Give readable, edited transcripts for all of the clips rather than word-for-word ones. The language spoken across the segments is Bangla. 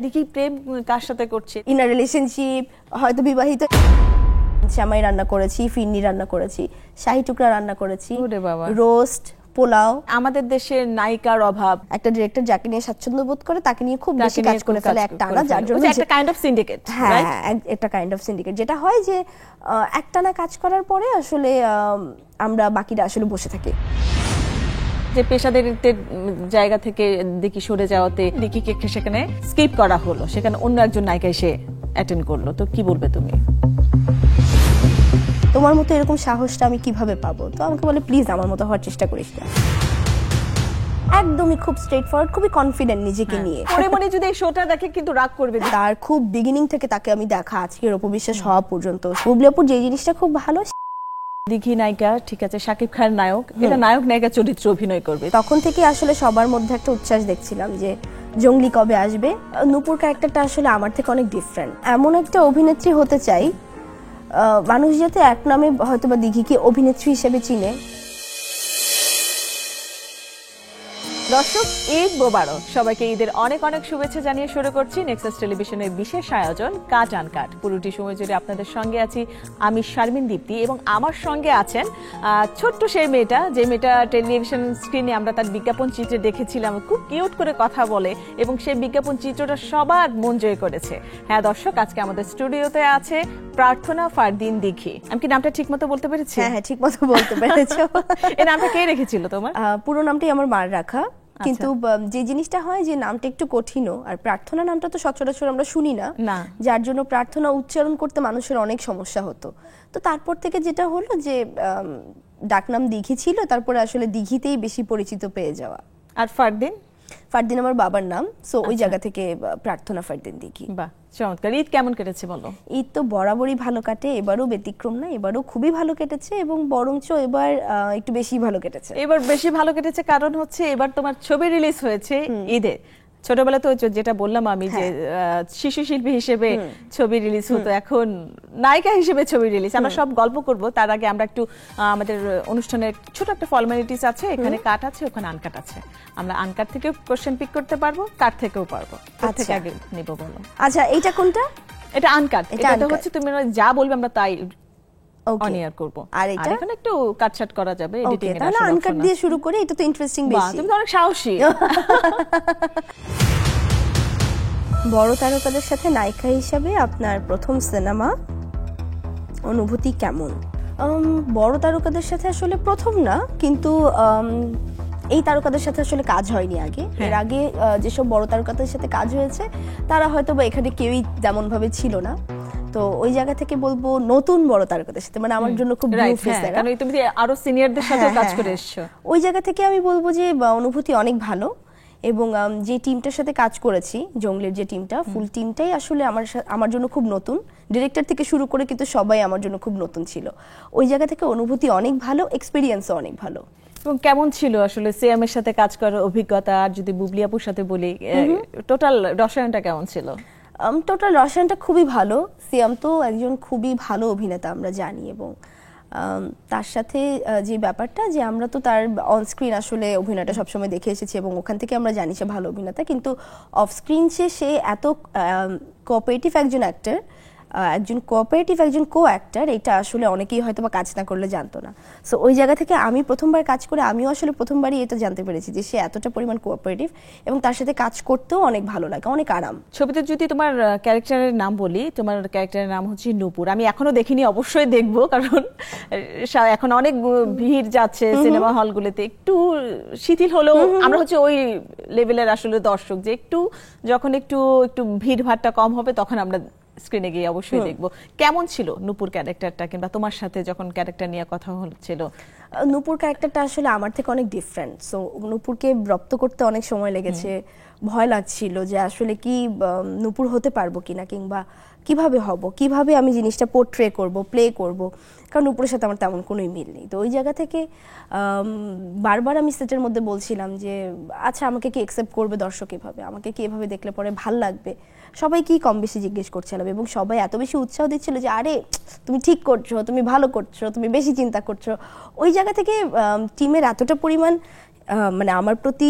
দেখি প্রেম কার সাথে করছে, ইনার রিলেশনশিপ, হয়তো বিবাহিত। শ্যামাই রান্না করেছি, ফিরনি রান্না করেছি, শাহী টুকরা রান্না করেছি, রোস্ট, পোলাও। আমাদের দেশের নায়িকার অভাব। একটা ডিরেক্টর যাকে নিয়ে স্বাচ্ছন্দ্য বোধ করে তাকে নিয়ে খুব বেশি কাজ করে ফেলে একটানা, যার জন্য একটা কাইন্ড অফ সিন্ডিকেট। হ্যাঁ, একটা কাইন্ড অফ সিন্ডিকেট, যেটা হয় যে একটানা কাজ করার পরে আসলে আমরা বাকিরা আসলে বসে থাকি। যে পেশাদারিত্বের জায়গা থেকে দেখি সরে যাওয়াতে দিকিকে সেখানে স্কিপ করা হলো, সেখানে অন্য একজন নায়িকা এসে অ্যাটেন্ড করলো, তো কি বলবে তুমি? তোমার মতো এরকম সাহসটা আমি কিভাবে পাবো? তো আমাকে বলে প্লিজ আমার মতো হওয়ার চেষ্টা করিস না। একদমই খুব স্ট্রেট ফরওয়ার্ড, খুবই কনফিডেন্ট নিজেকে নিয়ে। মনে মনে যদি এই শোটা দেখে কিন্তু রাগ করবে। তার খুব বিগিনিং থেকে তাকে আমি দেখা, আজকের অপবিশ্বাস হওয়া পর্যন্ত। বুবলি আপুর যে জিনিসটা খুব ভালো, দিঘি নায়িকা, ঠিক আছে, শাকিব খান নায়ক, এটা নায়ক নায়িকা চরিত্র অভিনয় করবে। তখন থেকে আসলে সবার মধ্যে একটা উচ্ছ্বাস দেখছিলাম যে জঙ্গলি কবে আসবে। নূপুর ক্যারেক্টারটা আসলে আমার থেকে অনেক ডিফারেন্ট। এমন একটা অভিনেত্রী হতে চাই মানুষ যাতে এক নামে হয়তোবা দিঘিকে অভিনেত্রী হিসেবে চিনে। দর্শক, ঈদ মোবারক। সবাইকে ঈদের অনেক অনেক শুভেচ্ছা জানিয়ে শুরু করছি নেক্সাস টেলিভিশনের বিশেষ আয়োজন কাট আনকাট। পুরোটি সময় জুড়ে আপনাদের সঙ্গে আছি আমি শারমিন দীপ্তি, এবং আমার সঙ্গে আছেন ছোট্ট সেই মেয়েটা, যে মেয়েটা টেলিভিশন স্ক্রিনে আমরা তার বিজ্ঞাপন চিত্রে দেখেছিলাম, খুব কিউট করে কথা বলে এবং সেই বিজ্ঞাপন চিত্রটা সবার মন জয় করেছে। হ্যাঁ দর্শক, আজকে আমাদের স্টুডিওতে আছে প্রার্থনা ফারদিন দিঘি। আমি কি নামটা ঠিক মতো বলতে পেরেছি? হ্যাঁ, ঠিক মতো বলতে পেরেছো। এই নামটা কে রেখেছিল তোমার? পুরো নামটাই আমার মার রাখা, কিন্তু যে জিনিসটা হয় যে নামটা একটু কঠিনও, আর প্রার্থনা নামটা তো সচরাচর আমরা শুনি না, যার জন্য প্রার্থনা উচ্চারণ করতে মানুষের অনেক সমস্যা হতো। তো তারপর থেকে যেটা হলো যে ডাকনাম দিঘি ছিল, তারপরে আসলে দিঘিতেই বেশি পরিচিত পেয়ে যাওয়া। আর ফারদিন? ফারদিন আমার বাবার নাম, সো ওই জায়গা থেকে প্রার্থনা ফারদিন দিঘি। বাহ, চমৎকার। ঈদ কেমন কেটেছে বলো? ঈদ তো বরাবরই ভালো কাটে, এবারও ব্যতিক্রম না, এবারও খুবই ভালো কেটেছে, এবং বরঞ্চ এবার একটু বেশি ভালো কেটেছে। এবার বেশি ভালো কেটেছে কারণ হচ্ছে এবার তোমার ছবি রিলিজ হয়েছে ঈদে। ছোটবেলা তো যেটা বললাম আমি যে শিশু শিল্পী হিসেবে ছবি রিলিজ হতো, এখন নায়িকা হিসেবে ছবি রিলিজ। আমরা সব গল্প করব, তার আগে আমরা একটু আমাদের অনুষ্ঠানের ছোট একটা ফর্মালিটিস আছে, এখানে কাট আছে, ওখানে আনকাট আছে। আমরা আনকাট থেকেও কোশ্চেন পিক করতে পারবো, কাট থেকেও পারবো। থেকে আগে নিব বলো। আচ্ছা, এইটা কোনটা? এটা আনকাট। এটা হচ্ছে তুমি যা বলবে আমরা তাই অন এয়ার করব। আর এটা এখানে একটু কাটছাট করা যাবে এডিটিং এর। তাহলে আনকাট দিয়ে শুরু করি, এটা তো ইন্টারেস্টিং বেশি। তুমি তো অনেক সাহসী। বড় তারকাদের সাথে নায়িকা হিসেবে আপনার প্রথম সিনেমা, অনুভূতি কেমন? বড় তারকাদের সাথে আসলে প্রথম না, কিন্তু এই তারকাদের সাথে আসলে কাজ হয়নি আগে। এর আগে যেসব বড় তারকাদের সাথে কাজ হয়েছে তারা হয়তো বা এখানে কেউই তেমন ভাবে ছিল না। তো ওই জায়গা থেকে বলবো নতুন বড় তারকাদের সাথে, মানে আমার জন্য খুব নিউ ফেস, কারণ তুমি আরো সিনিয়রদের সাথে কাজ করে এসেছো। ওই জায়গা থেকে আমি বলবো যে অনুভূতি অনেক ভালো, এবং যে টিমটার সাথে কাজ করেছি, জঙ্গলের যে টিমটা, ফুল টিমটাই আসলে আমার জন্য খুব নতুন। ডিরেক্টর থেকে শুরু করে কিন্তু সবাই আমার জন্য খুব নতুন ছিল। ওই জায়গা থেকে অনুভূতি অনেক ভালো, এক্সপিরিয়েন্সও অনেক ভালো। এবং কেমন ছিল আসলে সিএম এর সাথে কাজ করার অভিজ্ঞতা? আর যদি বুবলি আপুর সাথে বলি, টোটাল রসায়নটা কেমন ছিল? টোটাল রসায়নটা খুবই ভালো। সিয়াম তো একজন খুবই ভালো অভিনেতা আমরা জানি, এবং তার সাথে যে ব্যাপারটা যে আমরা তো তার অন স্ক্রিন আসলে অভিনয়টা সবসময় দেখে এসেছি, এবং ওখান থেকে আমরা জানি সে ভালো অভিনেতা, কিন্তু অফ স্ক্রিন সে এত কোঅপারেটিভ একজন অ্যাক্টর, একজন কোঅপারেটিভ একজন কো অ্যাক্টর, এটা আসলে অনেকেই হয়তো বা কাজ না করলে জানতো না। সো ওই জায়গা থেকে আমি প্রথমবার কাজ করে আমিও আসলে প্রথমবারই এটা জানতে পেরেছি যে সে এতটা পরিমাণ কোঅপারেটিভ, এবং তার সাথে কাজ করতেও অনেক ভালো লাগে, অনেক আরাম। ছবিতে যদি তোমার ক্যারেক্টারের নাম বলি, তোমার ক্যারেক্টারের নাম হচ্ছে নূপুর। আমি এখনো দেখিনি, অবশ্যই দেখবো, কারণ এখন অনেক ভিড় যাচ্ছে সিনেমা হলগুলোতে। একটু শিথিল হলেও আমরা হচ্ছে ওই লেভেলের আসলে দর্শক, যে একটু যখন একটু ভিড় ভাড়টা কম হবে তখন আমরা স্ক্রিনে গিয়ে অবশ্যই দেখবো। কেমন ছিল নূপুর ক্যারেক্টারটা, কিংবা তোমার সাথে যখন ক্যারেক্টার নিয়ে কথা হচ্ছিল? নূপুর ক্যারেক্টারটা আসলে আমার থেকে অনেক ডিফারেন্ট। সো নূপুরকে রপ্ত করতে অনেক সময় লেগেছে, ভয় লাগছিল যে আসলে কি নূপুর হতে পারবো কিনা, কিংবা কিভাবে হব, কিভাবে আমি জিনিসটা পোর্ট্রে করব, প্লে করব, কারণ নূপুরের সাথে আমার তেমন কোনোই মিল নেই। তো ওই জায়গা থেকে বারবার আমি সেটের মধ্যে বলছিলাম যে আচ্ছা আমাকে কি অ্যাকসেপ্ট করবে দর্শক, এভাবে আমাকে কি এভাবে দেখলে পরে ভাল লাগবে। সবাই কি কম বেশি জিজ্ঞেস করছিলাম, এবং সবাই এত বেশি উৎসাহ দিচ্ছিল যে আরে তুমি ঠিক করছো, তুমি ভালো করছো, তুমি বেশি চিন্তা করছো। ওই জায়গা থেকে টিমের এতটা পরিমাণ মানে আমার প্রতি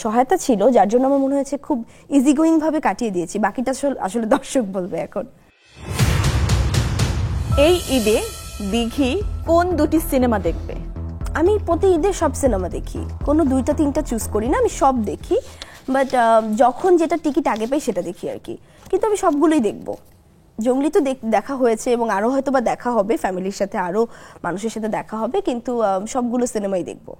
সহায়তা ছিল, যার জন্য আমার মনে হয়েছে খুব ইজি গোয়িং ভাবে কাটিয়ে দিয়েছি। বাকিটা আসলে দর্শক বলবে এখন। এই ঈদে দিঘি কোন দুটি সিনেমা দেখবে? আমি প্রতি ঈদে সব সিনেমা দেখি, কোনো 2টা 3টা চুজ করি না, আমি সব দেখি। বাট যখন যেটা টিকিট আগে পাই সেটা দেখি আর কি, কিন্তু আমি সবগুলোই দেখবো। জঙ্গলি তো দেখা হয়েছে এবং আরো হয়তো বা দেখা হবে, ফ্যামিলির সাথে আরো মানুষের সাথে দেখা হবে, কিন্তু সবগুলো সিনেমাই দেখবো।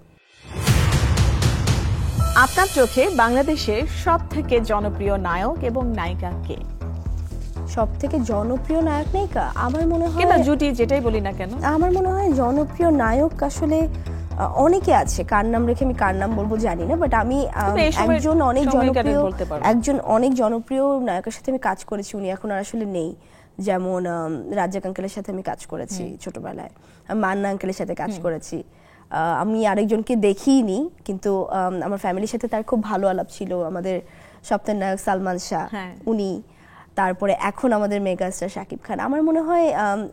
আপনার চোখে বাংলাদেশের সব থেকে জনপ্রিয় নায়ক এবং নায়িকা কে? সব থেকে জনপ্রিয় নায়ক নায়িকা আমার মনে হয়, কিংবা জুটি যেটাই বলি না কেন, আমার মনে হয় জনপ্রিয় নায়ক আসলে অনেকে আছে, কার নাম রেখে আমি কার নাম বলবো জানি না, বাট আমি একজন অনেক জনপ্রিয় নায়কের সাথে আমি কাজ করেছি, উনি এখন আর আসলে নেই। যেমন রাজ্জাক আঙ্কেলের সাথে আমি কাজ করেছি ছোটবেলায়, মান্না আঙ্কেলের সাথে কাজ করেছি। আমি আরেকজনকে দেখিনি, কিন্তু আমার ফ্যামিলির সাথে তার খুব ভালো আলাপ ছিল, আমাদের সপ্তাহের নায়ক সালমান শাহ, উনি। তারপরে এখন আমাদের মেগাস্টার শাকিব খান। আমার মনে হয়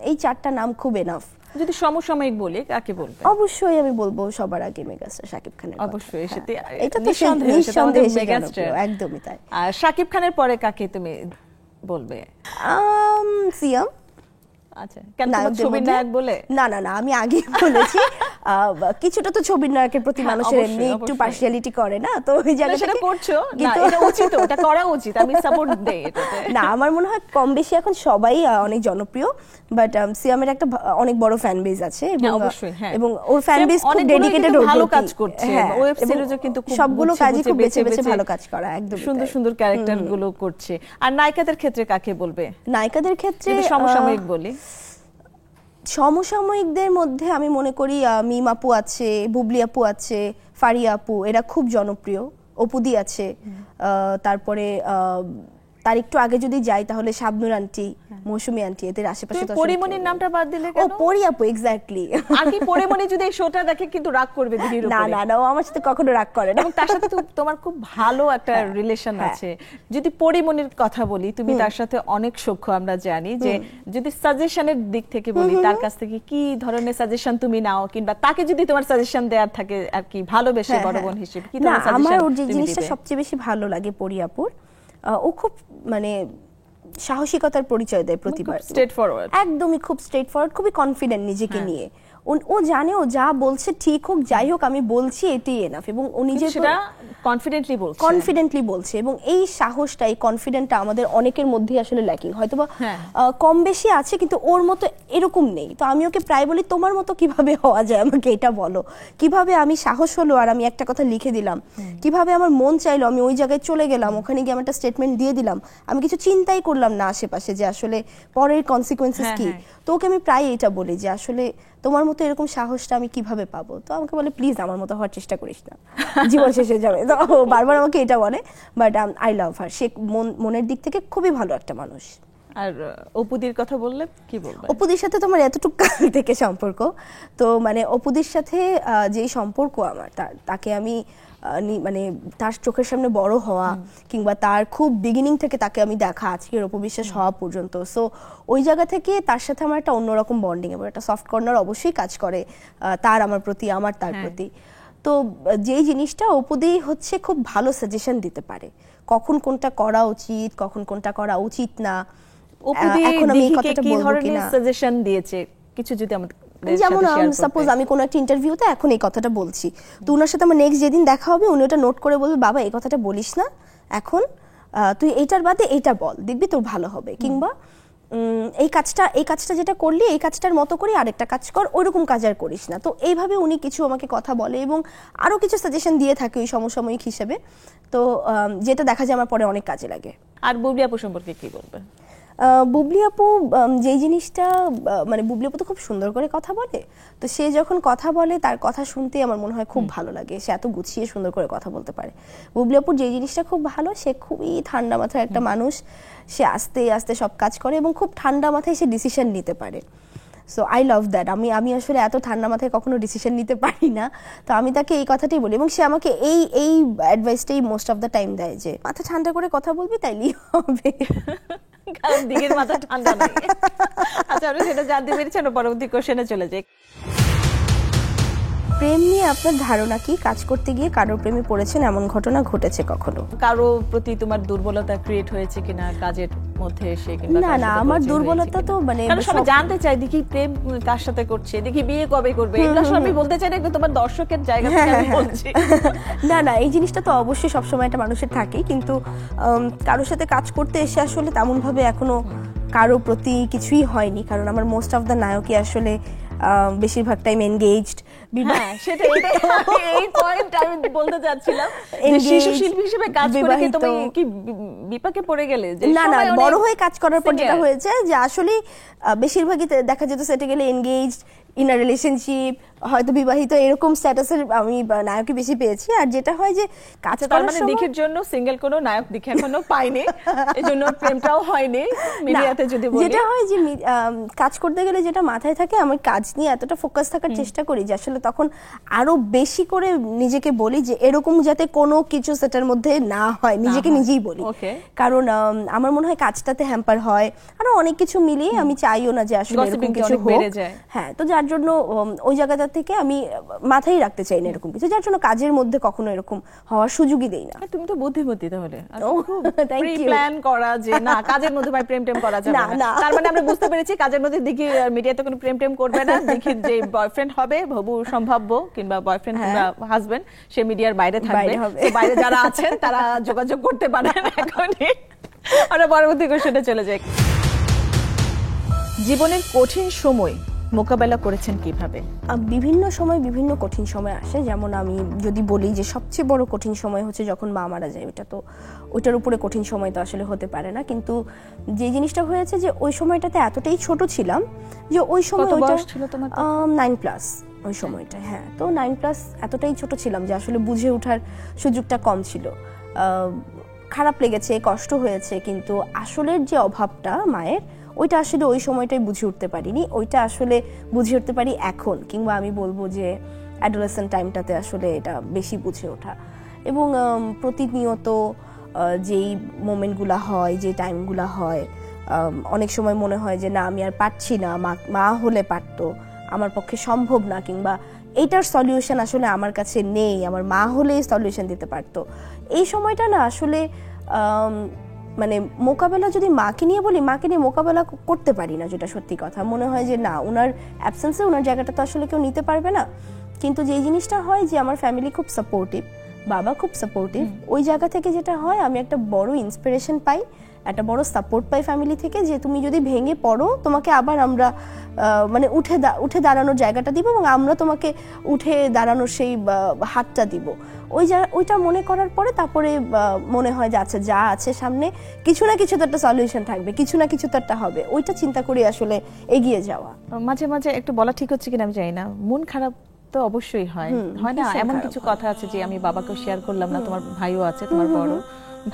এই 4টা নাম খুব এনাফ। যদি সমসাময়িক বলি কাকে বলবে? অবশ্যই আমি বলবো সবার আগে মেগাস্টার শাকিব খানের। অবশ্যই, এটা তো নিঃসন্দেহে মেগাস্টার, একদমই তাই। আর শাকিব খানের পরে কাকে তুমি বলবে? সিয়াম। আচ্ছা, কেন ছবির নায়ক বলে? না না না, আমি আগে বলেছি কিছুটা তো ছবির নায়কের প্রতি মানুষের এমনি একটু পার্সিয়ালিটি করে না, তো ওই জায়গাটা সেটা করছো না, এটা উচিত, এটা করা উচিত, আমি সাপোর্ট দেই এটাতে। না, আমার মনে হয় কম বেশি এখন সবাই অনেক জনপ্রিয়, বাট সিয়ামের একটা অনেক বড় ফ্যান বেজ আছে, এবং ওর ফ্যান বেজ খুব ডেডিকেটেড, ভালো কাজ করছে, ওয়েব সিরিজে কিন্তু সবগুলো কাজই খুব বেছে বেছে ভালো কাজ করা, একদম সুন্দর সুন্দর ক্যারেক্টার গুলো করছে। আর নায়িকাদের ক্ষেত্রে কাকে বলবে? নায়িকাদের ক্ষেত্রে সমসাময়িক বলি, সমসাময়িকদের মধ্যে আমি মনে করি মিম আপু আছে, বুবলি আপু আছে, ফারিয়া আপু, এরা খুব জনপ্রিয়। অপুদি আছে, তারপরে তার একটু আগে যদি যাই তাহলে শাবনূর আন্টি, মৌসুমী আন্টি, এদের আশেপাশে তো পরিমণির নামটা বাদ দিলে কেন? ও পরি আপু, এক্স্যাক্টলি। আর কি পরিমণি যদি এই শোটা দেখে কিন্তু রাগ করবে দিদির উপরে? না না না, ও আমার সাথে কখনো রাগ করে না, এবং তার সাথে তো তোমার খুব ভালো একটা রিলেশন আছে। যদি পরিমণির কথা বলি, তুমি তার সাথে অনেক সখ্য আমরা জানি, যে যদি সাজেশনের দিক থেকে বলি, তার কাছ থেকে কি ধরনের সাজেশন তুমি নাও, কিংবা তাকে যদি তোমার সাজেশন দেওয়ার থাকে আর কি ভালোবেসে বড় বোন হিসেবে, কি ধরনের সাজেশন? আমার ওর যে জিনিসটা সবচেয়ে বেশি ভালো লাগে পরি আপুর, ও খুব মানে সাহসিকতার পরিচয় দেয় প্রতিবার, স্ট্রেট ফরওয়ার্ড, একদমই খুব স্ট্রেট ফরওয়ার্ড, খুবই কনফিডেন্ট নিজেকে নিয়ে। ও জানে ও যা বলছে ঠিক হোক যাই হোক আমি বলছি এটাই এনাফ, এবং ও নিজে সেটা কনফিডেন্টলি বলছে, এবং এই সাহসটা, এই কনফিডেন্টটা আমাদের অনেকের মধ্যে আসলে ল্যাকিং, হয়তোবা কম বেশি আছে, কিন্তু ওর মতো এরকম নেই। তো আমি ওকে প্রায় বলি, তোমার মতো কিভাবে হওয়া যায়, আমাকে এটা বলো, কিভাবে আমি সাহস হলো আর আমি একটা কথা লিখে দিলাম, কিভাবে আমার মন চাইলো আমি ওই জায়গায় চলে গেলাম, ওখানে গিয়ে আমার একটা স্টেটমেন্ট দিয়ে দিলাম, আমি কিছু চিন্তাই করলাম না আশেপাশে যে আসলে পরের কনসিকুয়েন্সেস কি। তো ওকে আমি প্রায় এটা বলি যে আসলে তোমার মতো এরকম সাহসটা আমি কিভাবে পাবো। তো আমাকে বলে, প্লিজ আমার মতো হওয়ার চেষ্টা করিস না, জীবন শেষ হয়ে যাবে। তো বারবার আমাকে এটা বলে, বাট আই লাভ হার, সে মনের দিক থেকে খুবই ভালো একটা মানুষ। আর অপুদির কথা বললে কি বলবো? অপুদির সাথে তোমার এতটুকু কাল থেকে সম্পর্ক, তো মানে অপুদির সাথে যেই সম্পর্ক আমার, তাকে আমি মানে তার চোখের সামনে বড় হওয়া, কিংবা তার খুব বিগিনিং থেকে তাকে আমি দেখা, আজকের অপবিশ্বাস হওয়া পর্যন্ত, সো ওই জায়গা থেকে তার সাথে আমার একটা অন্যরকম বন্ডিং, এবং একটা সফট কর্নার অবশ্যই কাজ করে তার আমার প্রতি, আমার তার প্রতি। তো যেই জিনিসটা অপুদি হচ্ছে খুব ভালো সাজেশন দিতে পারে, কখন কোনটা করা উচিত, কখন কোনটা করা উচিত না। এখন আমি এই কথাটা বলবো কিনা, সাজেশন দিয়েছে কিছু যদি আমাদের, যেমন সাপোজ আমি কোনো একটা ইন্টারভিউতে এখন এই কথাটা বলছি, তো ওনার সাথে আমার নেক্সট যেদিন দেখা হবে উনি ওটা নোট করে বলবে, বাবা এই কথাটা বলিস না এখন, তুই এইটার বাদে এইটা বল, দেখবি তোর ভালো হবে, কিংবা এই কাজটা যেটা করলি এই কাজটার মতো করে আরেকটা কাজ কর, ওইরকম কাজ আর করিস না। তো এইভাবে উনি কিছু আমাকে কথা বলে এবং আরো কিছু সাজেশন দিয়ে থাকে ওই সমসাময়িক হিসেবে, তো যেটা দেখা যায় আমার পরে অনেক কাজে লাগে। আর বুবলি আপু সম্পর্কে কি বলবে? বুবলি আপু যেই জিনিসটা, মানে বুবলি আপু তো খুব সুন্দর করে কথা বলে, তো সে যখন কথা বলে তার কথা শুনতে আমার মনে হয় খুব ভালো লাগে, সে এত গুছিয়ে সুন্দর করে কথা বলতে পারে। বুবলি আপুর যেই জিনিসটা খুব ভালো, সে খুবই ঠান্ডা মাথার একটা মানুষ, সে আস্তে আস্তে সব কাজ করে এবং খুব ঠান্ডা মাথায় সে ডিসিশন নিতে পারে। So I love that. আমি আসলে এত ঠান্ডা মাথায় কখনো ডিসিশন নিতে পারি না, তো আমি তাকে এই কথাটাই বলি, এবং সে আমাকে এই অ্যাডভাইসটাই মোস্ট অফ দ্য টাইম দেয় যে মাথা ঠান্ডা করে কথা বলবি তাইলেই হবে, কারণ দিকের মাথা ঠান্ডা নেই। আচ্ছা, আমরা সেটা জানতে পেরেছি, পরবর্তী কোশ্চেনে চলে যাই। প্রেম নিয়ে আপনার ধারণা কি? কাজ করতে গিয়ে কারোর প্রেমে পড়েছেন এমন ঘটনা ঘটেছে কখনো? কারো প্রতি তোমার দুর্বলতা ক্রিয়েট হয়েছে কিনা কাজের মধ্যে এসে, কিংবা না কার না, সাথে আমার পরিচয় দুর্বলতা হয়েছে তো কিনা? মানে কারণ সবাই জানতে চায় দেখি প্রেম কার সাথে করছে, দেখি বিয়ে কবে করবে, এগুলো আসলে আমি বলতে চাই না, একটু তোমার দর্শকের জায়গা থেকে আমি বলছি। না না, এই জিনিসটা তো অবশ্যই সবসময় একটা মানুষের থাকেই, কিন্তু কারোর সাথে কাজ করতে এসে আসলে তেমন ভাবে এখনো কারো প্রতি কিছুই হয়নি, কারণ আমার মোস্ট অফ দ্য নায়কই আসলে বেশিরভাগ টাইম এনগেজড। হ্যাঁ, সেটা এই পয়েন্ট আমি বলতে চাচ্ছিলাম যে শিশু শিল্পী হিসেবে কাজ করে কি তুমি কি বিপাকে পড়ে গেলে? যে না না, বড় হয়ে কাজ করার পর যেটা singer। হয়েছে যে আসলে বেশিরভাগই দেখা যেত সেটা গেলে এনগেজড ইন আ রিলেশনশিপ, হয়তো বিবাহিত, এরকম স্ট্যাটাসের আমি নায়কই বেশি পেয়েছি। আর যেটা হয় যে কাজ তার করার মানে সময় দিকের জন্য সিঙ্গেল কোনো নায়ক দিকে এখনো পাইনি, এজন্য প্রেমটাও হয়নি মিডিয়াতে যদি বলি। যেটা হয় যে কাজ করতে গেলে যেটা মাথায় থাকে, আমি কাজ নিয়ে এতটা ফোকাস থাকার চেষ্টা করি যে আসলে তখন আরো বেশি করে নিজেকে বলি যে এরকম যাতে কোনো কিছু সেটার মধ্যে না হয়, নিজেকে নিজেই বলি। কারণ আমার মনে হয় কাজটাতে হ্যাম্পার হয়, আরো অনেক কিছু মিলিয়ে আমি চাইও না যে আসলে এরকম কিছু হোক। হ্যাঁ, তো যার জন্য ওই জায়গাটা থেকে আমি মাথায় রাখতে চাই না এরকম কিছু, যার জন্য কাজের মধ্যে কখনো এরকম হওয়ার সুযোগই দেই না। তুমি তো বুদ্ধিমতী তাহলে, থ্যাংক ইউ। প্ল্যান করা যে না কাজের মধ্যে ভাই প্রেম টেম করা যাবে না, তার মানে আমরা বুঝতে পেরেছি কাজের মধ্যে দেখি মিডিয়াতে কোনো প্রেম টেম করবে না, দেখি যে বয়ফ্রেন্ড হবে হবু সম্ভাব্য কিংবা বয়ফ্রেন্ড কিংবা হাজবেন্ড সে মিডিয়ার বাইরে থাকবে, তো বাইরে যারা আছেন তারা যোগাযোগ করতে পারেন এখনই। আমরা পরবর্তী কোশ্চেনে চলে যাই। জীবনের কঠিন সময় মোকাবেলা করেছেন কিভাবে? বিভিন্ন সময় বিভিন্ন কঠিন সময় আসে, যেমন আমি যদি বলি যে সবচেয়ে বড় কঠিন সময় হচ্ছে যখন মা মারা যায়, ওটা তো ওইটার উপরে কঠিন সময় তো আসলে হতে পারে না, কিন্তু যে জিনিসটা হয়েছে যে ওই সময়টাতে এতটাই ছোট ছিলাম যে ওই সময় কত বয়স ছিল তোমার? 9+ ওই সময়টা। হ্যাঁ, তো 9+ এতটাই ছোট ছিলাম যে আসলে বুঝে ওঠার সুযোগটা কম ছিল। খারাপ লেগেছে, কষ্ট হয়েছে, কিন্তু আসলের যে অভাবটা মায়ের, ওইটা আসলে ওই সময়টাই বুঝে উঠতে পারিনি, ওইটা আসলে বুঝে উঠতে পারি এখন, কিংবা আমি বলবো যে অ্যাডোলেসেন্ট টাইমটাতে আসলে এটা বেশি বুঝে ওঠা। এবং প্রতিনিয়ত যেই মোমেন্টগুলো হয়, যে টাইমগুলো হয়, অনেক সময় মনে হয় যে না আমি আর পারছি না, মা হলে পারতো, আমার পক্ষে সম্ভব না, কিংবা এইটার সলিউশন আসলে আমার কাছে নেই, আমার মা হলেই সলিউশন দিতে পারতো। এই সময়টা না আসলে মানে মোকাবেলা, যদি মাকে নিয়ে বলি, মাকে নিয়ে মোকাবেলা করতে পারি না, যেটা সত্যি কথা। মনে হয় যে না, ওনার অ্যাবসেন্সে ওনার জায়গাটা তো আসলে কেউ নিতে পারবে না। কিন্তু যেই জিনিসটা হয় যে আমার ফ্যামিলি খুব সাপোর্টিভ, বাবা খুব সাপোর্টিভ, ওই জায়গা থেকে যেটা হয় আমি একটা বড় ইন্সপিরেশন পাই, একটা বড় সাপোর্ট পাই ফ্যামিলি থেকে, যে তুমি যদি ভেঙে পড়ো তোমাকে আবার আমরা মানে উঠে দাঁড়ানোর জায়গাটা দিব, এবং আমরা তোমাকে উঠে দাঁড়ানোর সেই হাতটা দিব। ওইটা মনে করার পরে তারপরে মনে হয় যে আচ্ছা, যা আছে সামনে কিছু না কিছু তো একটা সলিউশন থাকবে, কিছু না কিছু তো একটা হবে, ওইটা চিন্তা করে আসলে এগিয়ে যাওয়া। মাঝে মাঝে একটু বলা ঠিক হচ্ছে কিনা আমি জানি না, মন খারাপ তো অবশ্যই হয় না? এমন কিছু কথা আছে যে আমি বাবাকেও শেয়ার করলাম না, তোমার ভাইও আছে, তোমার বড়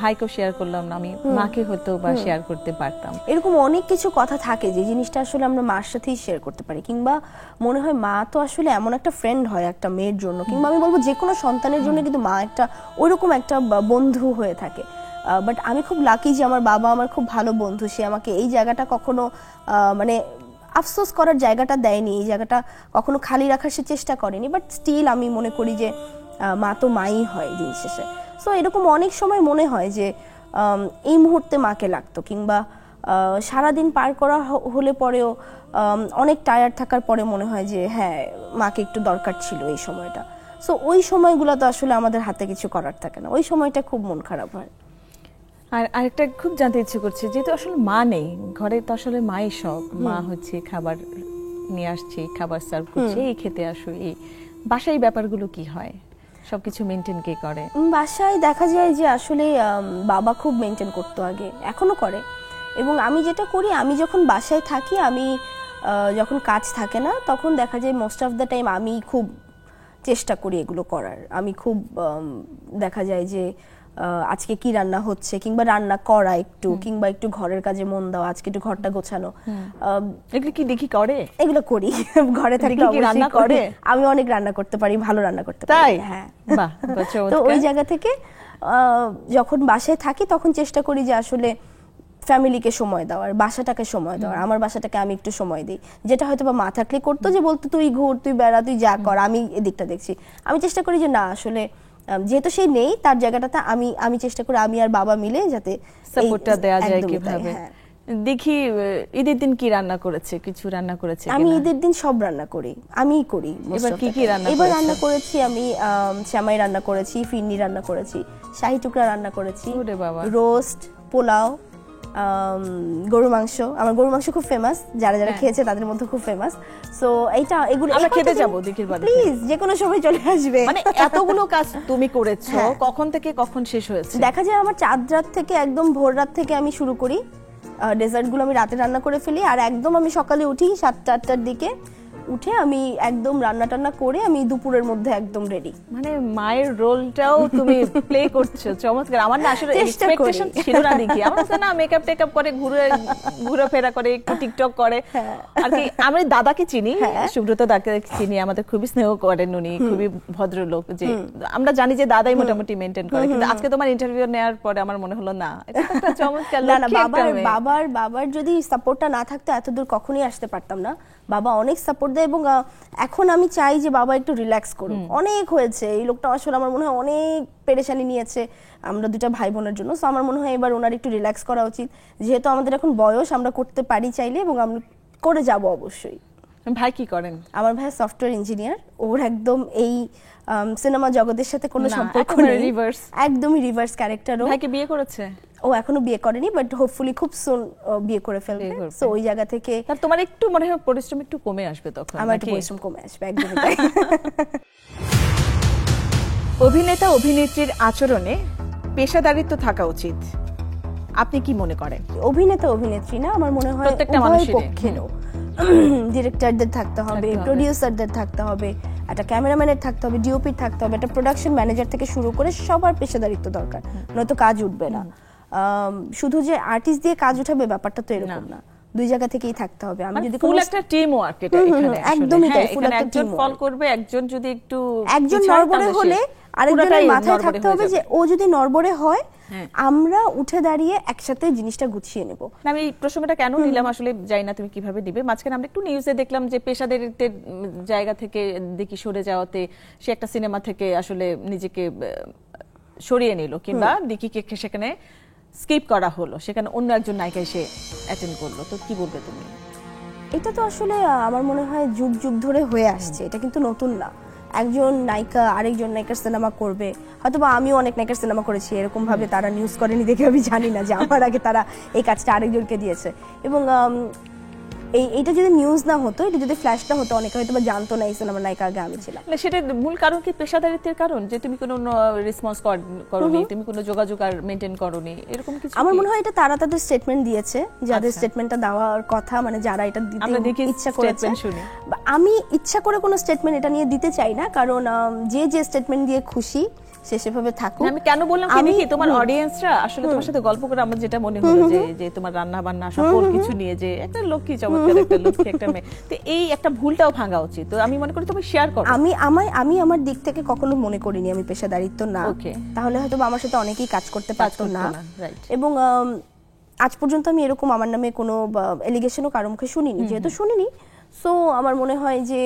ভাইকেও শেয়ার করলাম না, আমি মাকে হয়তো বা শেয়ার করতে পারতাম। এরকম অনেক কিছু কথা থাকে যে জিনিসটা আসলে আমরা মার সাথেই শেয়ার করতে পারি, কিংবা মনে হয় মা তো আসলে এমন একটা ফ্রেন্ড হয় একটা মেয়ের জন্য, কিংবা আমি বলবো যে কোনো সন্তানের জন্য কিন্তু মা একটা ওইরকম একটা বন্ধু হয়ে থাকে। বাট আমি খুব লাকি যে আমার বাবা আমার খুব ভালো বন্ধু, সে আমাকে এই জায়গাটা কখনো মানে আফসোস করার জায়গাটা দেয়নি, এই জায়গাটা কখনো খালি রাখার সে চেষ্টা করেনি। বাট স্টিল আমি মনে করি যে মা তো মাই হয় দিন শেষে। সো এরকম অনেক সময় মনে হয় যে এই মুহূর্তে মাকে লাগতো, কিংবা সারাদিন পার করা হলে পরেও অনেক টায়ার্ড থাকার পরে মনে হয় যে হ্যাঁ, মাকে একটু দরকার ছিল এই সময়টা। সো ওই সময়গুলো তো আসলে আমাদের হাতে কিছু করার থাকে না, ওই সময়টা খুব মন খারাপ হয়। আর আরেকটা খুব জানতে ইচ্ছে করছে, যেহেতু আসলে মা নেই ঘরে, তো আসলে মাই সব, মা হচ্ছে খাবার নিয়ে আসছে, খাবার সার্ভ করছে, এই খেতে আসো, এই বাসায় ব্যাপারগুলো কি হয়, সবকিছু মেনটেন কে করে? বাসায় দেখা যায় যে আসলে বাবা খুব মেনটেন করতো আগে, এখনো করে। এবং আমি যেটা করি, আমি যখন বাসায় থাকি, আমি যখন কাজ থাকে না, তখন দেখা যায় মোস্ট অফ দ্য টাইম আমি খুব চেষ্টা করি এগুলো করার। আমি খুব দেখা যায় যে আজকে কি রান্না হচ্ছে, কিংবা রান্না করা একটু, কিংবা একটু ঘরের কাজে মন দাও, আজকে একটু ঘরটা গোছানো, এগুলো কি দেখি করে? এগুলো করি ঘরে থাকলে রান্না করে। আমি অনেক রান্না করতে পারি, ভালো রান্না করতে পারি। তাই? হ্যাঁ, বাহ, তো ওই জায়গা থেকে যখন বাসায় থাকি তখন চেষ্টা করি যে আসলে ফ্যামিলিকে সময় দেওয়ার, বাসাটাকে সময় দেওয়ার, আমার বাসাটাকে আমি একটু সময় দিই, যেটা হয়তো বা মা থাকলে করতো, যে বলতো তুই ঘুর, তুই বেড়া, তুই যা কর, আমি এদিকটা দেখছি। আমি চেষ্টা করি যে না, আসলে যেহেতু সেই নেই, তার জায়গাটাতে আমি চেষ্টা করি আমি আর বাবা মিলে যাতে সাপোর্টটা দেওয়া যায় একদমই তাই, কিভাবে। হ্যাঁ। দেখি ঈদের দিন কি রান্না করেছে, কিছু রান্না করেছে আমি কিনা? ঈদের দিন সব রান্না করি, আমিই করি most এবার of কি the কি time। রান্না এবার করেছো? রান্না করেছি আমি সেমাই রান্না করেছি, ফিরনি রান্না করেছি, শাহী টুকরা রান্না করেছি, ওরে বাবা। রোস্ট, পোলাও, গরু মাংস। আমার গরু মাংস খুব ফেমাস, যারা যারা হ্যাঁ। খেয়েছে তাদের মধ্যে খুব ফেমাস। সো এগুলো আমরা খেতে যাবো দিকির বাড়িতে। প্লিজ, যে কোনো সময় চলে আসবে। মানে এতগুলো কাজ তুমি করেছো, হ্যাঁ। কখন থেকে কখন শেষ হয়েছে? দেখা যায় আমার চাঁদ রাত থেকে একদম ভোর রাত থেকে আমি শুরু করি, ডেজার্ট গুলো আমি রাতে রান্না করে ফেলি, আর একদম আমি সকালে উঠি 7-8টার দিকে, উঠে আমি একদম রান্না টান্না করে আমি দুপুরের মধ্যে একদম রেডি। মানে মায়ের রোলটাও তুমি প্লে করছো, চমৎকার। আমার না আসলে চেষ্টা করি। এক্সপেকটেশন ছিল না দেখি, আমার কাছে না মেকআপ টেকআপ করে ঘুরে ফেরা করে, একটু টিকটক করে আর কি। আমি দাদাকে চিনি, সুব্রত দাকে চিনি, আমাদের খুবই স্নেহ করেন উনি, খুবই ভদ্রলোক, যে আমরা জানি যে দাদাই মোটামুটি মেনটেন করে। কিন্তু আজকে তোমার ইন্টারভিউ নেওয়ার পরে আমার মনে হলো না, এটা তো একটা চমৎকার না না, লক্ষ্মী একটা মেয়ে। বাবার যদি সাপোর্টটা না থাকতো এতদূর কখনোই আসতে পারতাম না। বাবা অনেক সাপোর্ট দেয়, এবং এখন আমি চাই যে বাবা একটু রিল্যাক্স করুক। অনেক হয়েছে, এই লোকটা আসলে আমার মনে হয় অনেক পেরেশানি নিয়েছে আমরা দুটা ভাই বোনের জন্য। সো আমার মনে হয় এবার ওনার একটু রিল্যাক্স করা উচিত, যেহেতু আমাদের এখন বয়স, আমরা করতে পারি চাইলে, এবং আমরা করে যাব অবশ্যই। ভাই কি করেন? আমার ভাই সফটওয়্যার ইঞ্জিনিয়ার, ওর একদম এই সিনেমা জগতের সাথে কোনো না, সম্পর্ক একেবারে নেই, reverse। একদমই রিভার্স ক্যারেক্টার। ভাইকে বিয়ে করেছে? ও এখনো বিয়ে করেনি, বাট হোপফুলি খুব সুন বিয়ে করে ফেলবে। বিয়ে করবে। সো ওই জায়গা থেকে তার তোমার একটু মনে হয় পরিশ্রম একটু কমে আসবে তখন, আমার একটু নাকি? পরিশ্রম কমে আসবে, একদমই তাই। অভিনেতা অভিনেত্রীর আচরণে পেশাদারিত্ব থাকা উচিত, আপনি কি মনে করেন? অভিনেতা অভিনেত্রী না, আমার মনে হয় প্রত্যেকটা উভয় মানুষেরই। পক্ষেরও। ডিরেক্টরদের থাকতে হবে, থাকতে হবে। প্রোডিউসারদের থাকতে হবে, একটা ক্যামেরাম্যানের থাকতে হবে, ডিওপির থাকতে হবে, একটা প্রোডাকশন ম্যানেজার থেকে শুরু করে সবার পেশাদারিত্ব দরকার, নয়তো কাজ উঠবে না। শুধু যে আর্টিস্ট দিয়ে কাজ উঠাবে ব্যাপারটা তো এরকম না, দুই জায়গা থেকেই থাকতে হবে। আমি যদি ফুল কোনো একটা টিম ওয়ার্ক এটা এখানে, একদমই তাই, full এখানে একটা একজন team ফল work। করবে, একজন যদি একটু একজন পিছায়, নড়বড়ে তাহলে হলে সে আরেকজনের পুরোটাই মাথায় নড়বড়ে থাকতে হয়ে হবে যে যাবে। ও যদি নড়বড়ে হয়, হ্যাঁ। আমরা উঠে দাঁড়িয়ে একসাথে জিনিসটা গুছিয়ে নেব। না, আমি এই প্রসঙ্গটা কেন নিলাম আসলে জানি না তুমি কিভাবে দিবে। মাঝখানে আমরা একটু নিউজে দেখলাম যে পেশাদারিত্বের জায়গা থেকে দিকে সরে যাওয়াতে সে একটা সিনেমা থেকে আসলে নিজেকে সরিয়ে নিল, কিংবা দিকিকে সেখানে স্কিপ করা হলো, সেখানে অন্য একজন নায়িকা এসে অ্যাটেন্ড করলো। তো কি বলবে তুমি? এটা তো আসলে আমার মনে হয় যুগ যুগ ধরে হয়ে আসছে, এটা কিন্তু নতুন না। একজন নায়িকা আরেকজন নায়িকার সিনেমা করবে, হয়তোবা আমিও অনেক নায়িকার সিনেমা করেছি, এরকম ভাবে তারা নিউজ করেনি দেখে আমি জানি না যে আমার আগে তারা এই কাজটা আরেকজনকে দিয়েছে। এবং এইটা যদি নিউজ না হতো, এটা যদি ফ্ল্যাশ না হতো, অনেকে হয়তো বা জানতো না এই সিনেমার নায়িকা আগে আমি ছিলাম। না, সেটা মূল কারণ কি পেশাদারিত্বের কারণ, যে তুমি কোনো রেসপন্স করোনি, তুমি কোনো যোগাযোগ আর মেইনটেইন করোনি, এরকম কিছু? আমার কি? মনে হয় এটা তারা তাদের স্টেটমেন্ট দিয়েছে, যাদের আচ্ছা। স্টেটমেন্টটা দেওয়ার কথা, মানে যারা এটা আমরা দিতে দেখি ইচ্ছা করেছে। statement শুনি। আমি ইচ্ছা করে কোনো স্টেটমেন্ট এটা নিয়ে দিতে চাই না, কারণ যে স্টেটমেন্ট দিয়ে খুশি সে সেভাবে থাকুক। না, আমি কেন বললাম কি দেখি, তোমার অডিয়েন্সরা আসলে তোমার সাথে গল্প করে আমার যেটা মনে হলো যে তোমার রান্না বান্না সকল কিছু নিয়ে যে একটা লক্ষ্মী, চমৎকার একটা লক্ষ্মী একটা মেয়ে, তো এই একটা ভুলটাও ভাঙা উচিত। তো আমি মনে করি তুমি শেয়ার করো। আমি আমার দিক থেকে কখনো মনে করিনি আমি পেশাদারিত্ব না। Okay. তাহলে হয়তো বা আমার সাথে অনেকেই কাজ করতে পারতো না। রাইট। এবং আজ পর্যন্ত আমি এরকম আমার নামে কোনো এলিগেশনও কারো মুখে শুনিনি, যেহেতু শুনিনি। সো আমার মনে হয় যে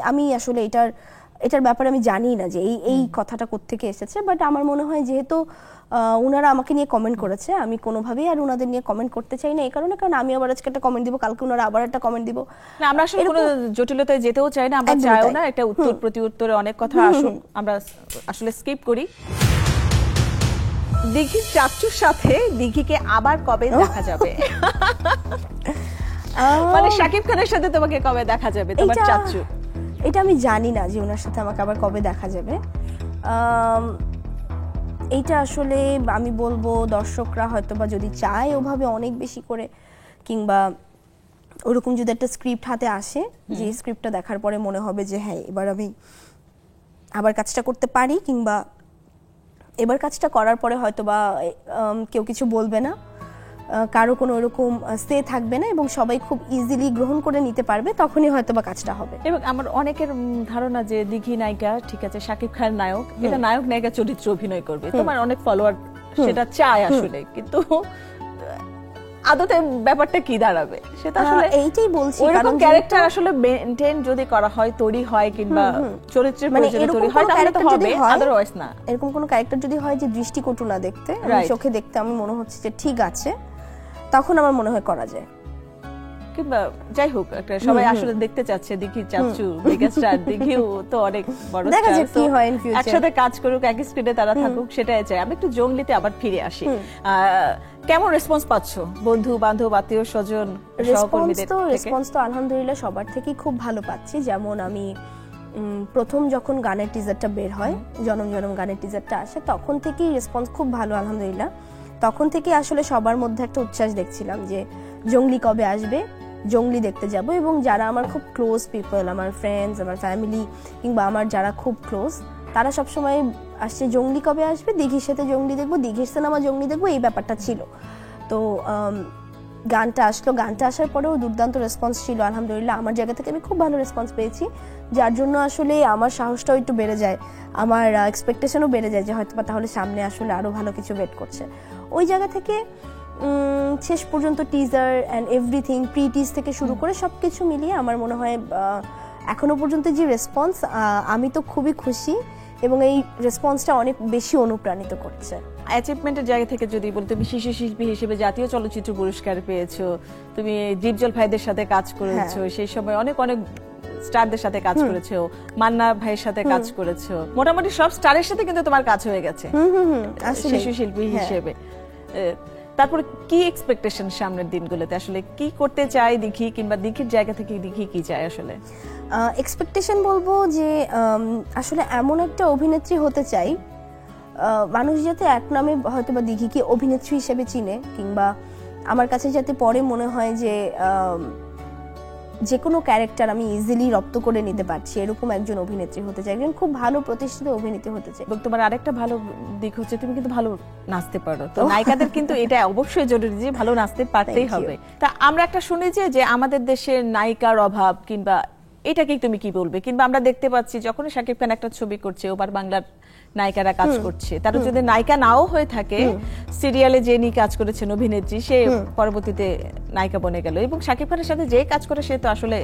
আমি আসলে এটার ব্যাপারে আমি জানি না যে এই কথাটা কোত্থেকে এসেছে। বাট আমার মনে হয় যেহেতু ওনারা আমাকে নিয়ে কমেন্ট করেছে, আমি কোনোভাবেই আর ওনাদের নিয়ে কমেন্ট করতে চাই না। এই কারণে, কারণ আমি আবার আজকে একটা কমেন্ট দিব, কালকে ওনারা আবার একটা কমেন্ট দিব। না, আমরা আসলে কোনো জটিলতায় যেতেও চাই না, আমরা একদমই চাইও তাই। না একটা উত্তর প্রতি উত্তরে অনেক কথা আসুক, আমরা আসলে স্কিপ করি। দিঘির চাচুর সাথে দিঘিকে আবার কবে দেখা যাবে? মানে শাকিব খানের সাথে তোমাকে কবে দেখা যাবে, তোমার চাচু? এটা আমি জানি না যে ওনার সাথে আমাকে আবার কবে দেখা যাবে। এইটা আসলে আমি বলবো দর্শকরা হয়তোবা যদি চায় ওভাবে অনেক বেশি করে, কিংবা ওরকম যদি একটা স্ক্রিপ্ট হাতে আসে, যে স্ক্রিপ্টটা দেখার পরে মনে হবে যে হ্যাঁ এবার আমি আবার কাজটা করতে পারি, কিংবা এবার কাজটা করার পরে হয়তোবা কেউ কিছু বলবে না, কারো কোনো এরকম সে থাকবে না, এবং সবাই খুব ইজিলি গ্রহণ করে নিতে পারবে, তখনই হয়তোবা কাজটা হবে। এবং আমার অনেকের ধারণা যে দিঘি নায়িকা, ঠিক আছে শাকিব খান নায়ক, এটা নায়ক নায়িকা চরিত্র অভিনয় করবে, তোমার অনেক ফলোয়ার সেটা চায় আসলে, কিন্তু আদতে ব্যাপারটা কি দাঁড়াবে সেটা আসলে এইটাই বলছি, ওইরকম কারণ ক্যারেক্টার আসলে মেইনটেইন যদি করা হয়, তৈরি হয়, কিংবা চরিত্রের মানে প্রয়োজনে এরকম তৈরি হয়, কোনো তাহলে তো character হবে, যদি হয়, আদারওয়াইজ না। এরকম কোনো ক্যারেক্টার যদি হয় যে দৃষ্টিকটু না দেখতে, Right. চোখে দেখতে আমি মনে হচ্ছে যে ঠিক আছে, তখন আমার মনে হয় করা যায়। কিংবা যাই হোক, একটা সবাই আসলে দেখতে চাচ্ছে দেখি চাচ্ছু মেগাস্টার দেখিও তো অনেক বড় দেখা star, যাক কি so হয় in future। একসাথে কাজ করুক, এক স্ক্রিনে তারা থাকুক, সেটাই চাই। আমি একটু জঙ্গলিতে আবার ফিরে আসি। কেমন রেসপন্স পাচ্ছো বন্ধু বান্ধব আত্মীয় স্বজন সহকর্মীদের থেকে? রেসপন্স তো আলহামদুলিল্লাহ সবার থেকেই খুব ভালো পাচ্ছি। যেমন আমি প্রথম যখন গানের টিজারটা বের হয়, জনম জনম গানের টিজারটা আসে, তখন থেকেই রেসপন্স খুব ভালো আলহামদুলিল্লাহ। তখন থেকে আসলে সবার মধ্যে একটা উচ্ছ্বাস দেখছিলাম যে জঙ্গলি কবে আসবে, জঙ্গলি দেখতে যাব। এবং যারা আমার খুব ক্লোজ পিপল, আমার ফ্রেন্ডস, আমার ফ্যামিলি, কিংবা আমার যারা খুব ক্লোজ, তারা সবসময় আসছে জঙ্গলি কবে আসবে, দিঘির সাথে জঙ্গলি দেখবো, দিঘির সিনেমা জঙ্গলি দেখবো, এই ব্যাপারটা ছিল। তো গানটা আসলো, গানটা আসার পরেও দুর্দান্ত রেসপন্স ছিল আলহামদুলিল্লাহ। আমার জায়গা থেকে আমি খুব ভালো রেসপন্স পেয়েছি, যার জন্য আসলে আমার সাহসটাও একটু বেড়ে যায়, আমার এক্সপেকটেশনও বেড়ে যায় যে হয়তো বা তাহলে সামনে আসলে আরো ভালো কিছু ওয়েট করছে। ওই জায়গা থেকে শেষ পর্যন্ত টিজার অ্যান্ড এভরিথিং, প্রি টিজ থেকে শুরু করে সবকিছু মিলিয়ে আমার মনে হয় এখনো পর্যন্ত যে রেসপন্স, আমি তো খুবই খুশি, এবং এই রেসপন্সটা অনেক বেশি অনুপ্রাণিত করছে। অ্যাচিভমেন্টের জায়গা থেকে যদি বলি, তুমি শিশু শিল্পী হিসেবে জাতীয় চলচ্চিত্র পুরস্কার পেয়েছো, তুমি ডিপজল ভাইদের সাথে কাজ করেছো, সেই সময় অনেক অনেক স্টারদের সাথে কাজ করেছো, মান্না ভাইয়ের সাথে কাজ করেছো, মোটামুটি সব স্টারের সাথে কিন্তু তোমার কাজ হয়ে গেছে শিশু শিল্পী হিসেবে। তারপরে কি এক্সপেকটেশন সামনের দিনগুলোতে, আসলে কি করতে চাই দেখি, কিংবা দিঘির জায়গা থেকে দেখি কি চাই আসলে? এক্সপেকটেশন বলবো যে আসলে এমন একটা অভিনেত্রী হতে চাই, মানুষ যাতে এক নামে হয়তো বা দিঘিকে অভিনেত্রী হিসেবে চিনে, কিংবা আমার কাছে যাতে পরে মনে হয় যে যে কোনো ক্যারেক্টার আমি ইজিলি রপ্ত করে নিতে পারছি, এরকম একজন অভিনেত্রী হতে চাই, একজন খুব ভালো প্রতিষ্ঠিত অভিনেত্রী হতে চাই। এবং তোমার আরেকটা ভালো দিক হচ্ছে তুমি কিন্তু ভালো নাচতে পারো। তো নায়িকাদের কিন্তু এটা অবশ্যই জরুরি যে ভালো নাচতে পারতেই হবে। তা আমরা একটা শুনি যে আমাদের দেশের নায়িকার অভাব, কিংবা এটাকে তুমি কি বলবে? কিংবা আমরা দেখতে পাচ্ছি যখন শাকিব খান একটা ছবি করছে, ওবার বাংলার নায়িকারা কাজ করছে, তার যদি নায়িকা নাও হয়ে থাকে, সিরিয়ালে যে নিয়ে কাজ করেছেন অভিনেত্রী, সে পরবর্তীতে নায়িকা বনে গেল, এবং শাকিব খানের সাথে যে কাজ করে সে তো আসলে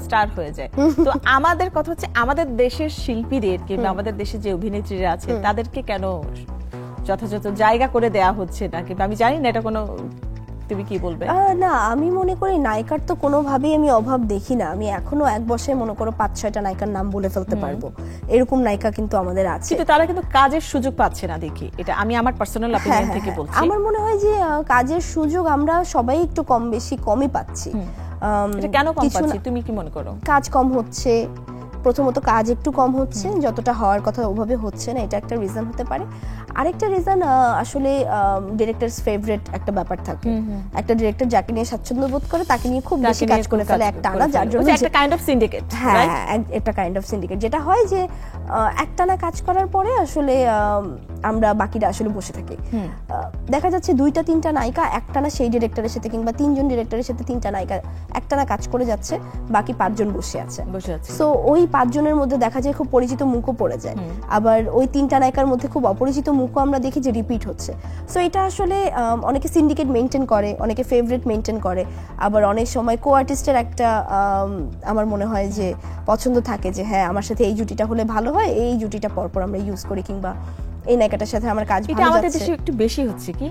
স্টার হয়ে যায়। তো আমাদের কথা হচ্ছে আমাদের দেশের শিল্পীদের, কিংবা আমাদের দেশের যে অভিনেত্রীরা আছে, তাদেরকে কেন যথাযথ জায়গা করে দেয়া হচ্ছে না? কিংবা আমি জানি না এটা কোনো, তুমি কি বলবে? না, আমি মনে করি নায়িকার তো কোনোভাবেই আমি অভাব দেখি না। আমি এখনো এক বছরে মনে করো 5-6টা নায়িকার নাম বলে ফেলতে পারবো, এরকম নায়িকা কিন্তু আমাদের আছে। কিন্তু তারা কিন্তু কাজের সুযোগ পাচ্ছে না দেখি, এটা আমি আমার পার্সোনাল অপিনিয়ন থেকে বলছি। আমার মনে হয় যে কাজের সুযোগ আমরা সবাই একটু কম বেশি কমই পাচ্ছি। এটা কেন কম পাচ্ছি তুমি কি মনে করো? কাজ কম হচ্ছে, প্রথমত কাজ একটু কম হচ্ছে, যতটা হওয়ার কথা ওভাবে হচ্ছে না, এটা একটা রিজন হতে পারে। আরেকটা রিজন আসলে ডিরেক্টরস ফেভারিট একটা ব্যাপার থাকে। একটা ডিরেক্টর যাকে নিয়ে স্বাচ্ছন্দ্য বোধ করে তাকে নিয়ে খুব বেশি কাজ করে ফেলে একটানা, যার জন্য একটা কাইন্ড অফ সিন্ডিকেট। হ্যাঁ, একটা কাইন্ড অফ সিন্ডিকেট, যেটা হয় যে একটানা কাজ করার পরে আসলে আমরা বাকিরা আসলে বসে থাকি। দেখা যাচ্ছে 2-3টা নায়িকা একটানা সেই ডিরেক্টরের সাথে, কিংবা 3জন ডিরেক্টরের সাথে 3টা নায়িকা একটানা কাজ করে যাচ্ছে, বাকি 5জন বসে আছে। সো ওই 5জনের মধ্যে দেখা যায় খুব পরিচিত মুখও পড়ে যায়, আবার ওই 3টা নায়িকার মধ্যে খুব অপরিচিত মুখও আমরা দেখি যে রিপিট হচ্ছে। সো এটা আসলে অনেকে সিন্ডিকেট মেনটেন করে, অনেকে ফেভারিট মেনটেন করে, আবার অনেক সময় কো আর্টিস্টের একটা আমার মনে হয় যে পছন্দ থাকে যে হ্যাঁ আমার সাথে এই জুটিটা হলে ভালো হয়, এই জুটিটা পরপর আমরা ইউজ করি, কিংবা এই নায়িকাটার সাথে আমার কাজ ভালো যাচ্ছে। এটা আমাদের দেশে একটু বেশি হচ্ছে কি?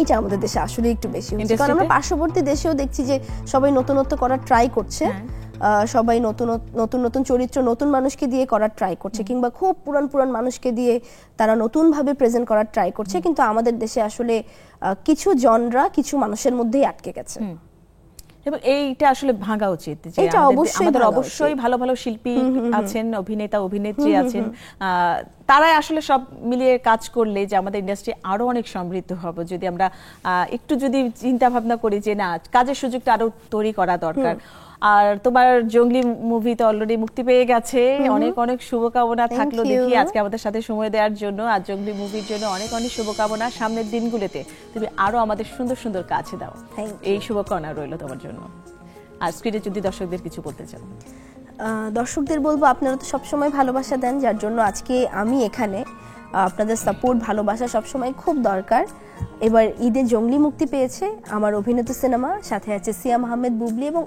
এটা আমাদের দেশে আসলে একটু বেশি হচ্ছে, কারণ আমরা পার্শ্ববর্তী দেশেও দেখছি যে সবাই নতুনত্ব করার ট্রাই করছে, সবাই নতুন নতুন চরিত্র, নতুন মানুষকে দিয়ে করার ট্রাই করছে, কিংবা খুব পুরান মানুষকে দিয়ে তারা নতুন ভাবে প্রেজেন্ট করার ট্রাই করছে। কিন্তু আমাদের দেশে আসলে কিছু জনরা কিছু মানুষের মধ্যেই আটকে গেছে, এবং এইটা আসলে ভাঙা উচিত। যে আমাদের অবশ্যই ভালো ভালো শিল্পী আছেন, অভিনেতা অভিনেত্রী আছেন, তারাই আসলে সব মিলিয়ে কাজ করলে যে আমাদের ইন্ডাস্ট্রি আরো অনেক সমৃদ্ধ হবে। যদি আমরা একটু যদি চিন্তা ভাবনা করি যে না, কাজের সুযোগটা আরো তৈরি করা দরকার। আর তোমার জঙ্গলি মুভি তো অলরেডি মুক্তি পেয়ে গেছে, অনেক অনেক শুভকামনা থাকলো দেখি আজকে আমাদের সাথে সময় দেওয়ার জন্য। আর জঙ্গলি মুভির জন্য অনেক অনেক শুভকামনা, সামনের দিনগুলোতে তুমি আরো আমাদের সুন্দর সুন্দর কাজ দাও, এই শুভকামনা রইল তোমার জন্য। আর স্ক্রিনে যদি দর্শকদের কিছু বলতে চাও? দর্শকদের বলবো আপনারা তো সবসময় ভালোবাসা দেন, যার জন্য আজকে আমি এখানে আপনাদের সাপোর্ট ভালোবাসা সবসময় খুব দরকার। এবার ঈদে জঙ্গলি মুক্তি পেয়েছে, আমার অভিনীত সিনেমা, সাথে আছে সিয়াম আহমেদ বুবলি এবং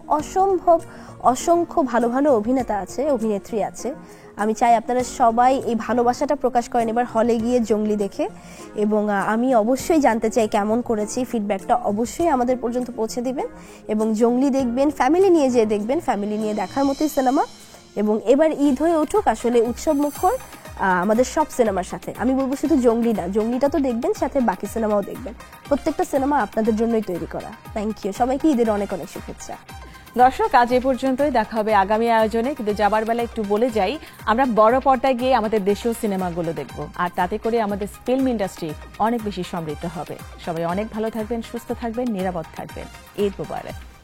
অসংখ্য ভালো ভালো অভিনেতা আছে, অভিনেত্রী আছে। আমি চাই আপনারা সবাই এই ভালোবাসাটা প্রকাশ করেন এবার হলে গিয়ে জঙ্গলি দেখে, এবং আমি অবশ্যই জানতে চাই কেমন করেছি, ফিডব্যাকটা অবশ্যই আমাদের পর্যন্ত পৌঁছে দিবেন এবং জঙ্গলি দেখবেন, ফ্যামিলি নিয়ে যেয়ে দেখবেন, ফ্যামিলি নিয়ে দেখার মতোই সিনেমা। এবং এবার ঈদ হয়ে উঠুক আসলে উৎসব মুখর আমাদের সব সিনেমার সাথে। আমি বলবো শুধু জঙ্গলি না, জঙ্গলিটা তো দেখবেন, সাথে বাকি সিনেমাও দেখবেন। প্রত্যেকটা সিনেমা আপনাদের জন্যই তৈরি করা। থ্যাংক ইউ, সবাইকে ঈদের অনেক অনেক শুভেচ্ছা। দর্শক, আজ এ পর্যন্তই, দেখা হবে আগামী আয়োজনে। কিন্তু যাবার বেলা একটু বলে যাই, আমরা বড় পর্দায় গিয়ে আমাদের দেশীয় সিনেমাগুলো দেখব, আর তাতে করে আমাদের ফিল্ম ইন্ডাস্ট্রি অনেক বেশি সমৃদ্ধ হবে। সবাই অনেক ভালো থাকবেন, সুস্থ থাকবেন, নিরাপদ থাকবেন। ঈদ মোবারক।